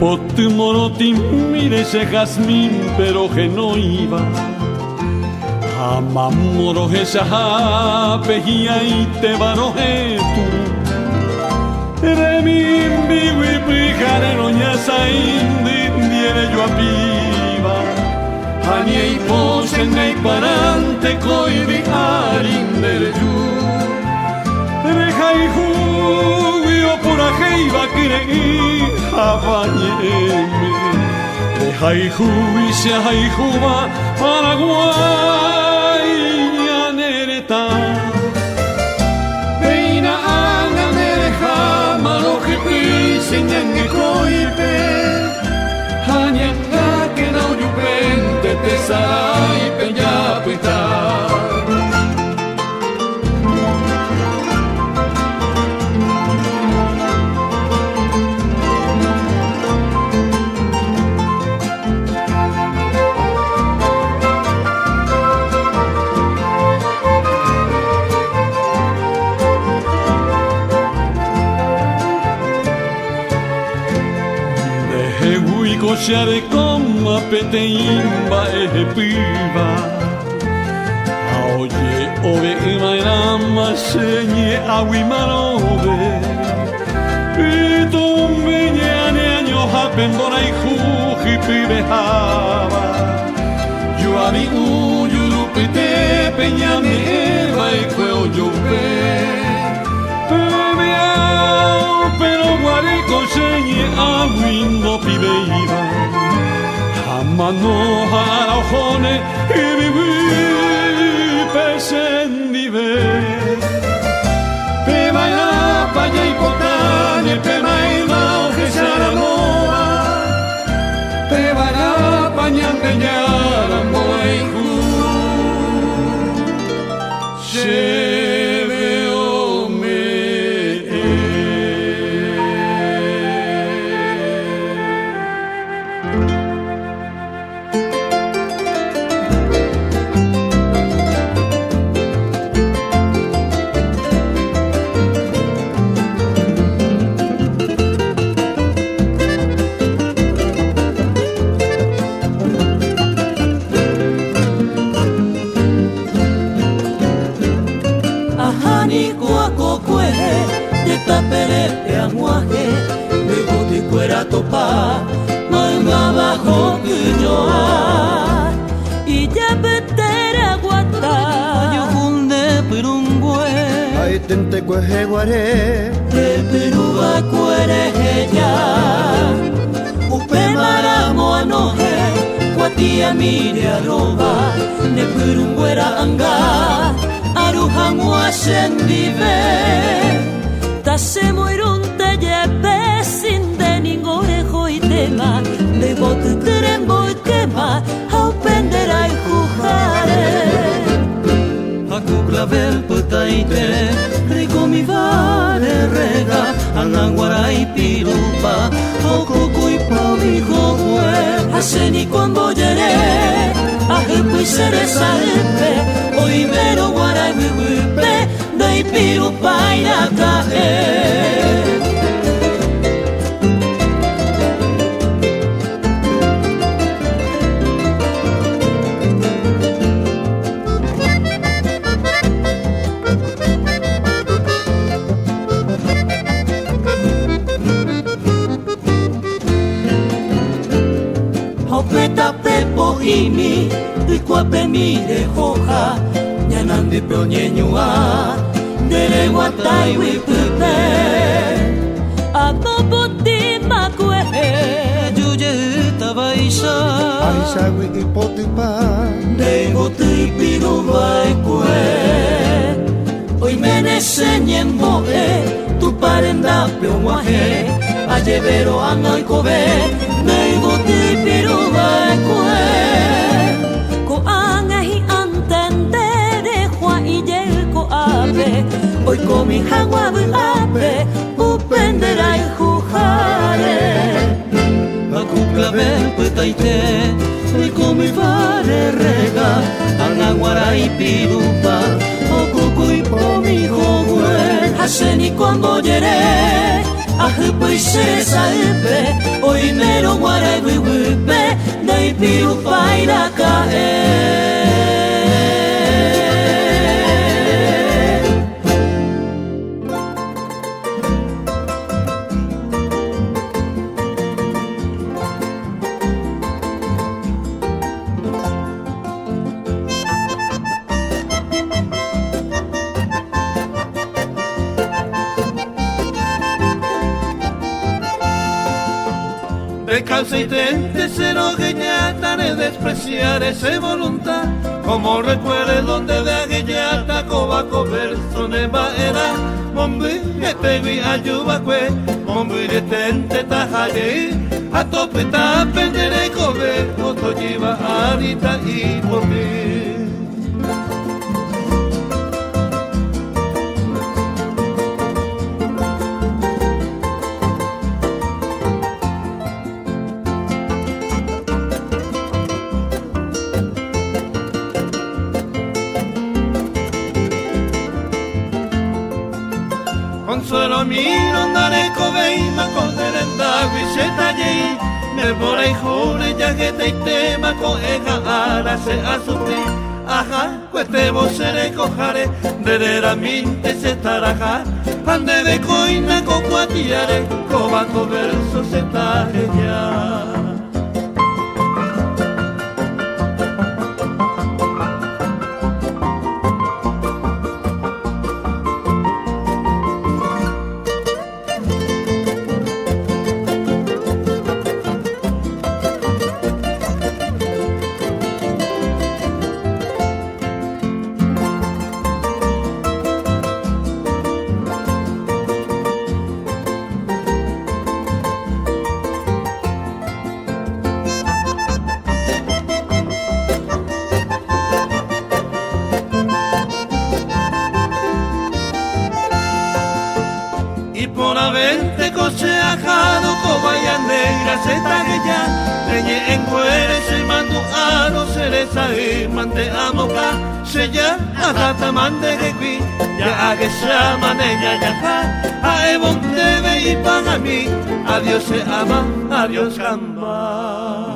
Potumoroti mire ese jazmín pero que no iba. Amamoro esa pejía y te baroje tú. Remin vivo y prijarero ya saindi viene yo a piba. Ania y pose nei parante coi di arindere giù. Reja y jubio por ajeiva creí abañeme. Reja y jubi se juba Paraguay anereta. Peina anga nereja maloje pise ñangue coipe. Hañanga que no yupente te sarai peñapeta. Cochare como peteimba piba. Oye, ove imainama señe aguimarobe. Pito meñane año hapendora y juji pibejaba. Yo a mi uyurupite peñame eva y cueo yo ve. Pero guareco señe aguindo pibeiba. Jamano jarajone y viví pesendive. Peba ya paya y potane, peba y baje saramoa. Peba ya pañante ya la moeju. Topa, manga bajo cuñoa y ya betera guata yo hunde perungüe ay tente cueje guaré de Perú va cuere ella upe maramo anoje guatia mire arroba de perungüera anga arujamu ascendive tase moirun te lleve sin de bote terembo y quema a upendera y jujare a cuclavel putaite rico mi vale rega ananguara y pirupa o coco y pomi jojue aseni cuando yeré a jepo y cereza epe hoy mero guara y huipe de pirupa y la caje. Imi, ikuape mire hoja, nyanande pronyenyua, dere watai wipupe. Aboboti makwe, juye tabaisha. Aisha wi ipotipa, de boti piru baikwe. Hoy me enseñen moe, tu parenda peomuaje, ayevero anoi kobe, de boti piru baikwe. Hoy con mi jagua ape, upendera y jujare. Macuclavel putaite, hoy con mi vare rega, anaguara y pirupa, o cucu y pomi jogüe. Haseni cuando yeré, ahupu seresa upe oi mero warai wiwupe dai piru paira kae. De causa y tente se no geñata de despreciar esa voluntad, como recuerde donde de aguellata cobaco verso neva era mombi te vi ayuba que mombi tente tajaye a tope ta pendere cobe oto lleva arita y mombi. Consuelo miro andare coveima con delenda guiseta yei me bora y jure ya que te tema con ega ara se asuti ajá cueste vos seré cojare de la minte se taraja ande de coina con cuatiare cobaco verso se tare ya. Y por haberte coseajado cobaya negra se tagueya leñe en cueres se mando a los seres ahí mante amoca se ya agata mande gequi ya a que se ama neña ya a ebon debe y para mí adiós se ama adiós jamás.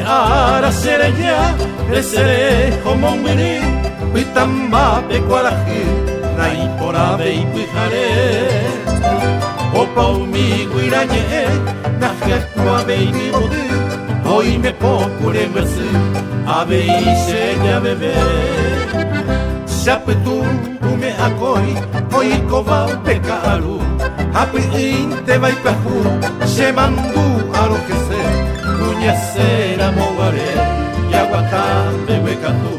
Ara sereya, seré como un mirí, pitamba pe cuarají, rai por ave y pijare. Opa umi guirañe, naje ave y mi bodi, hoy me pocure mersi, ave y seña bebé. Chapetu ume akoi, hoy kova pekaru, hapi inte vai pehu, se mandu a lo que sé. Cera moare yaguatambe huecatú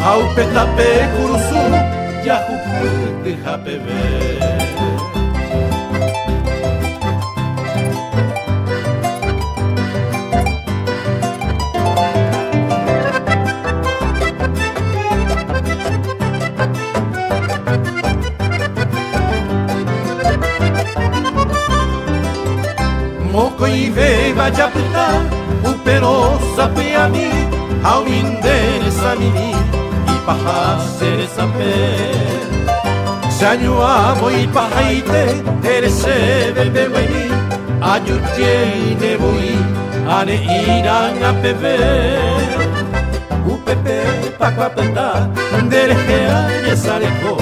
aupetape curuzú yajupu tejapebe. Moco y beba yaputa pero sape a mí, a un interés a mí, y paja ser sape. Saño amo y pajaite, eres bebé mí, año tiene voy, ane irán a beber. Upepe, pacuapeta, derejea y sarejo,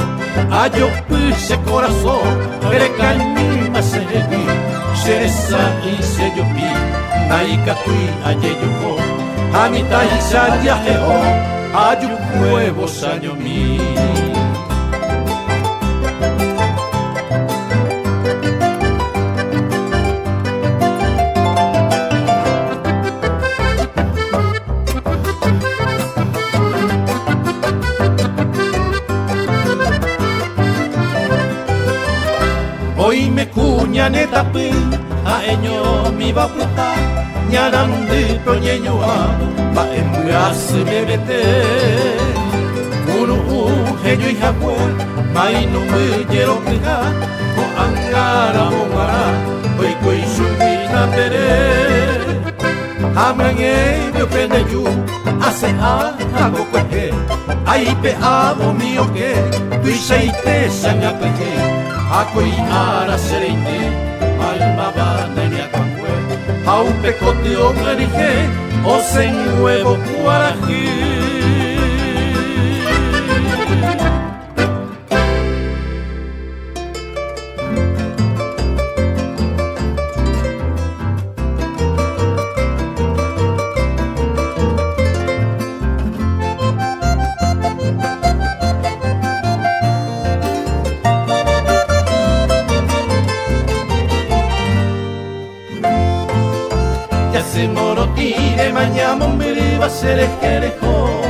ayo puse corazón, perecañi más elegí, seresa y seyopi. Naikatui ayeyuko, amita y sayajeo, ayu nuevos años mí. Hoy me cuña netapi, a eño mi va a ñarandi proñeñoa va en brazo bebete uno ujeño y jacue mai no me quiero fijar o angara mongara hoy coi subina pere amangue yo pende yu hace hago cueje ahí pe amo mío que tu seite sanya peje akoi ara serente alma banenia cuangüe au pecote o merije o sen huevo cuarají. Se morotire mañana me va a ser el jerejo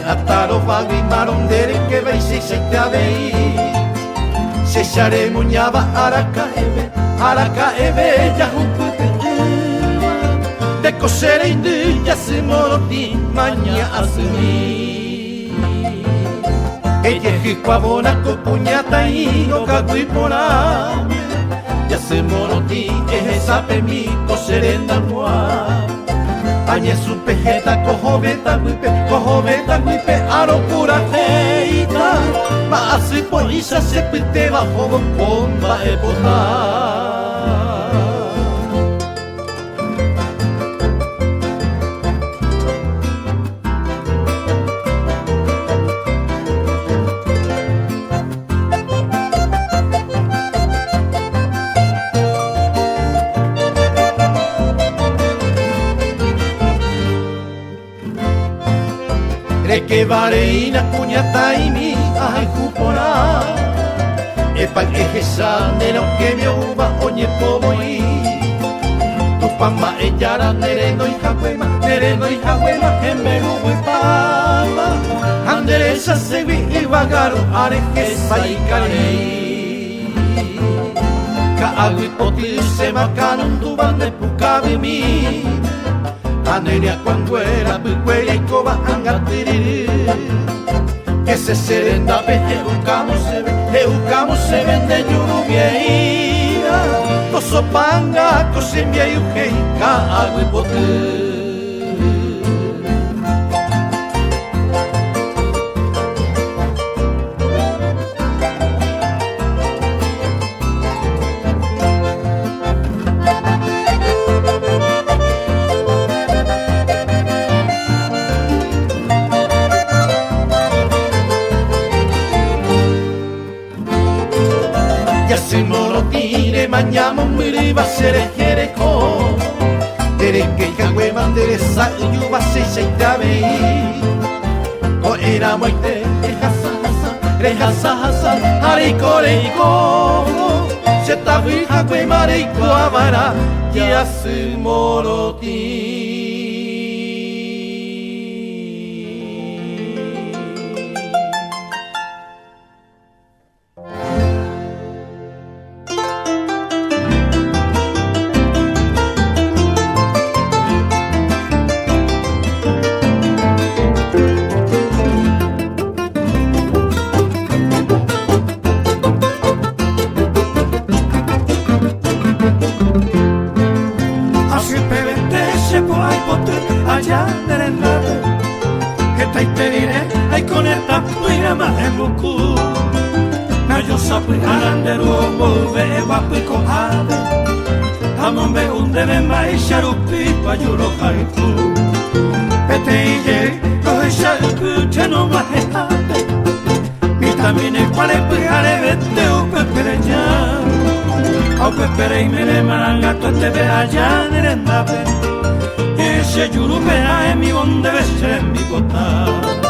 hasta los bagrimaron de que veis se te ave se sare muñaba araca eve ya junto de coser indi ya se moroti mañana así ella jicabona con puñata y no caguipona ya se moroti es esa pemito serenda moa añe su pejeta cojo beta guipe aro pura teita va así por isa se pite bajo bomba e que vareina cuñata y mi ay cupona epa que sane lo que me uva oñe como y tu pamba ella nereno y jaguema en meru y pamba anderesa se vi y vagaro areje sai cari ka agui poti se macanon tu bande pucabi mi Anelia cuando era picueria y coba angatiriri que se serenda pe eucamos se vende lluvia coso panga cosimbia y ujeika agui pote se morotire mañana me va a ser el jereco Tere que cagüe manderesa y yuba se chaitabe o era muerte rejasa hariko se tabija que marico amara ya se moroti. Allá del enlace que te diré ay con esta puira más en bucu na yo sabe alandero volve guapi cohade amon be unde me mai sharupi pa yuro haiku pete ije coge sharupi no más hade mi tamine quale pegare vete o pepere ya o pepere y me le maranga te ve allá del enlace ese yurupea en mi donde ves en mi cota.